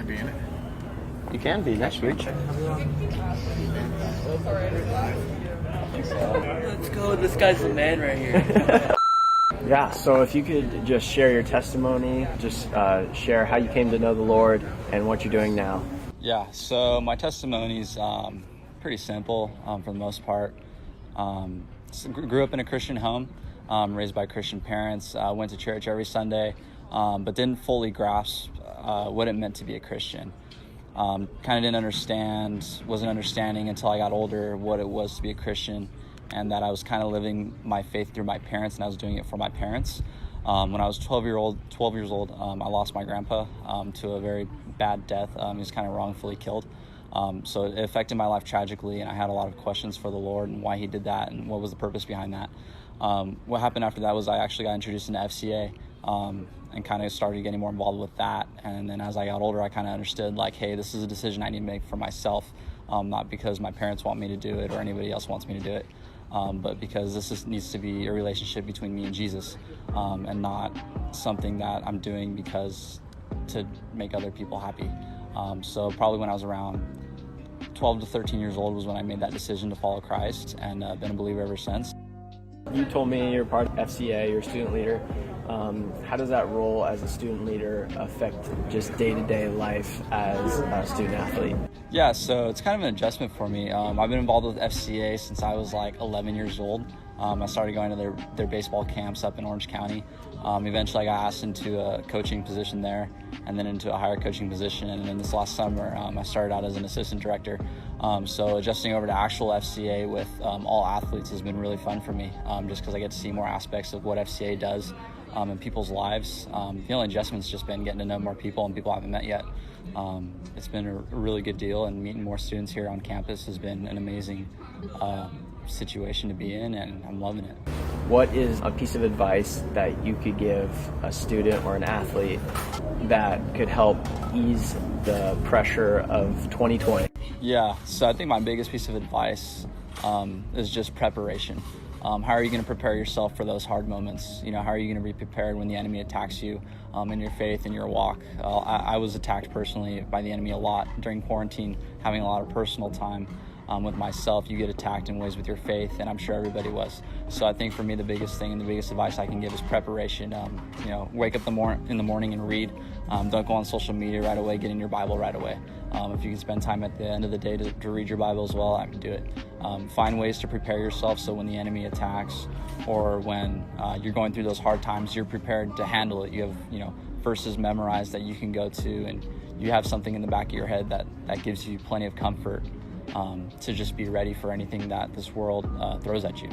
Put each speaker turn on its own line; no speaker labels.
be in it?
You can be next week.
Let's go. This guy's the man right here.
Yeah, so if you could just share your testimony, just share how you came to know the Lord and what you're doing now.
Yeah, so my testimony's pretty simple for the most part. Grew up in a Christian home, raised by Christian parents, went to church every Sunday, but didn't fully grasp what it meant to be a Christian. Kind of wasn't understanding until I got older what it was to be a Christian, and that I was kind of living my faith through my parents, and I was doing it for my parents. When I was 12 years old, I lost my grandpa to a very bad death. He was kind of wrongfully killed. So it affected my life tragically, and I had a lot of questions for the Lord and why he did that and what was the purpose behind that. What happened after that was I actually got introduced into FCA and kind of started getting more involved with that. And then as I got older, I kind of understood, like, hey, this is a decision I need to make for myself, not because my parents want me to do it or anybody else wants me to do it, but because needs to be a relationship between me and Jesus, and not something that I'm doing because to make other people happy. So probably when I was around 12 to 13 years old was when I made that decision to follow Christ, and been a believer ever since.
You told me you're part of FCA, you're a student leader. How does that role as a student leader affect just day-to-day life as a student athlete?
Yeah, so it's kind of an adjustment for me. I've been involved with FCA since I was like 11 years old. I started going to their baseball camps up in Orange County. Eventually I got asked into a coaching position there, and then into a higher coaching position. And then this last summer, I started out as an assistant director. So adjusting over to actual FCA with all athletes has been really fun for me, just because I get to see more aspects of what FCA does in people's lives. The only adjustment's just been getting to know more people and people I haven't met yet. It's been a really good deal, and meeting more students here on campus has been an amazing situation to be in, and I'm loving it.
What is a piece of advice that you could give a student or an athlete that could help ease the pressure of 2020?
Yeah, so I think my biggest piece of advice is just preparation. How are you going to prepare yourself for those hard moments? You know, how are you going to be prepared when the enemy attacks you in your faith, in your walk? I was attacked personally by the enemy a lot during quarantine, having a lot of personal time with myself. You get attacked in ways with your faith, and I'm sure everybody was. So I think for me, the biggest thing and the biggest advice I can give is preparation. Wake up in the morning and read. Don't go on social media right away. Get in your Bible right away. If you can spend time at the end of the day to read your Bible as well, I would do it. Find ways to prepare yourself so when the enemy attacks, or when you're going through those hard times, you're prepared to handle it. You have verses memorized that you can go to, and you have something in the back of your head that gives you plenty of comfort to just be ready for anything that this world throws at you.